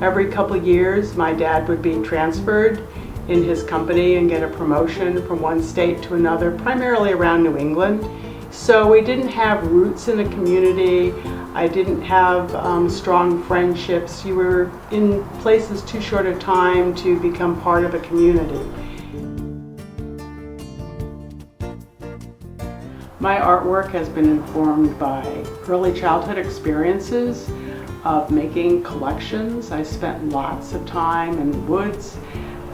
Every couple years, my dad would be transferred in his company and get a promotion from one state to another, primarily around New England. So we didn't have roots in a community. I didn't have strong friendships. You were in places too short a time to become part of a community. My artwork has been informed by early childhood experiences of making collections. I spent lots of time in the woods,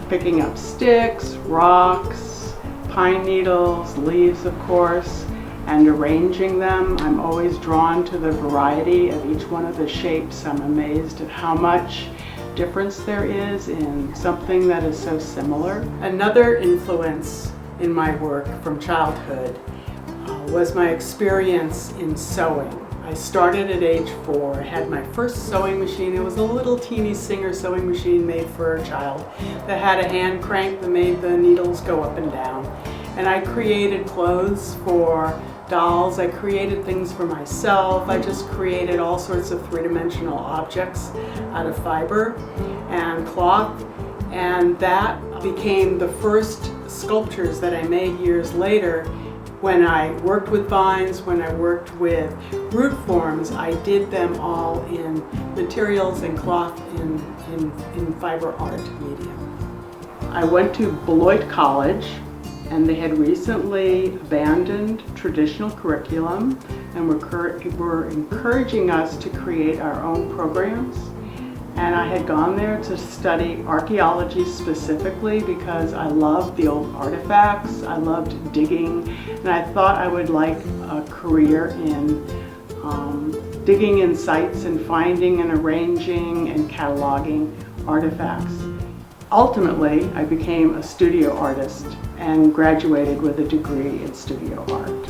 picking up sticks, rocks, pine needles, leaves of course, and arranging them. I'm always drawn to the variety of each one of the shapes. I'm amazed at how much difference there is in something that is so similar. Another influence in my work from childhood was my experience in sewing. I started at age 4. I had my first sewing machine. It was a little teeny Singer sewing machine made for a child that had a hand crank that made the needles go up and down. And I created clothes for dolls. I created things for myself. I just created all sorts of three-dimensional objects out of fiber and cloth. And that became the first sculptures that I made years later. When I worked with vines, when I worked with root forms, I did them all in materials and cloth in fiber art medium. I went to Beloit College, and they had recently abandoned traditional curriculum and were encouraging us to create our own programs. And I had gone there to study archaeology specifically because I loved the old artifacts, I loved digging, and I thought I would like a career in digging in sites and finding and arranging and cataloging artifacts. Ultimately, I became a studio artist and graduated with a degree in studio art.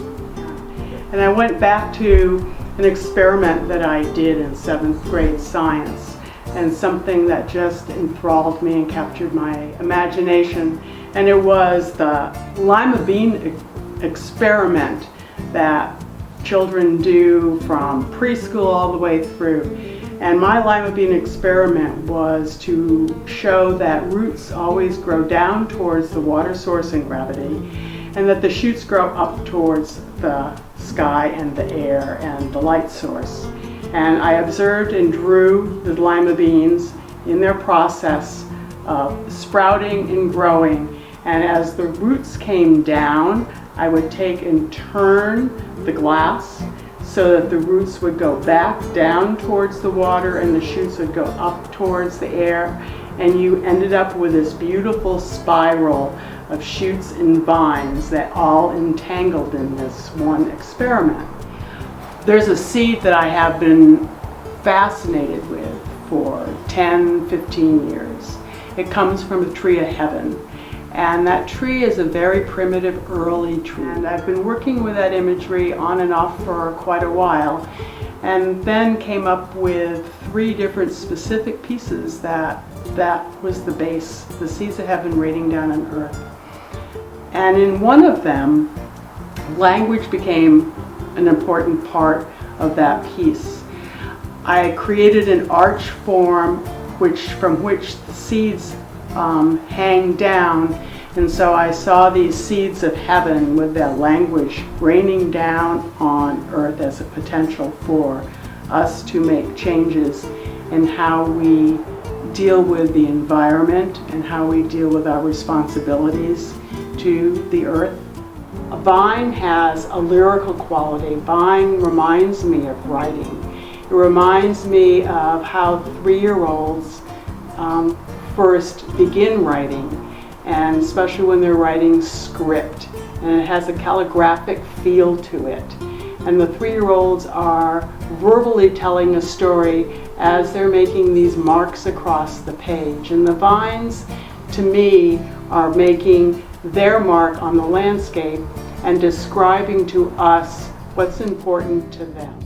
And I went back to an experiment that I did in 7th grade science, and something that just enthralled me and captured my imagination. And it was the lima bean experiment that children do from preschool all the way through. And my lima bean experiment was to show that roots always grow down towards the water source and gravity, and that the shoots grow up towards the sky and the air and the light source. And I observed and drew the lima beans in their process of sprouting and growing. And as the roots came down, I would take and turn the glass so that the roots would go back down towards the water and the shoots would go up towards the air. And you ended up with this beautiful spiral of shoots and vines that all entangled in this one experiment. There's a seed that I have been fascinated with for 10, 15 years. It comes from a tree of heaven. And that tree is a very primitive early tree. And I've been working with that imagery on and off for quite a while. And then came up with 3 different specific pieces that was the base, the seeds of heaven raining down on earth. And in one of them, language became an important part of that piece. I created an arch form from which the seeds hang down, and so I saw these seeds of heaven with their language raining down on earth as a potential for us to make changes in how we deal with the environment and how we deal with our responsibilities to the earth. A vine has a lyrical quality. Vine reminds me of writing. It reminds me of how 3-year-olds first begin writing, and especially when they're writing script. And it has a calligraphic feel to it. And the 3-year-olds are verbally telling a story as they're making these marks across the page. And the vines, to me, are making their mark on the landscape and describing to us what's important to them.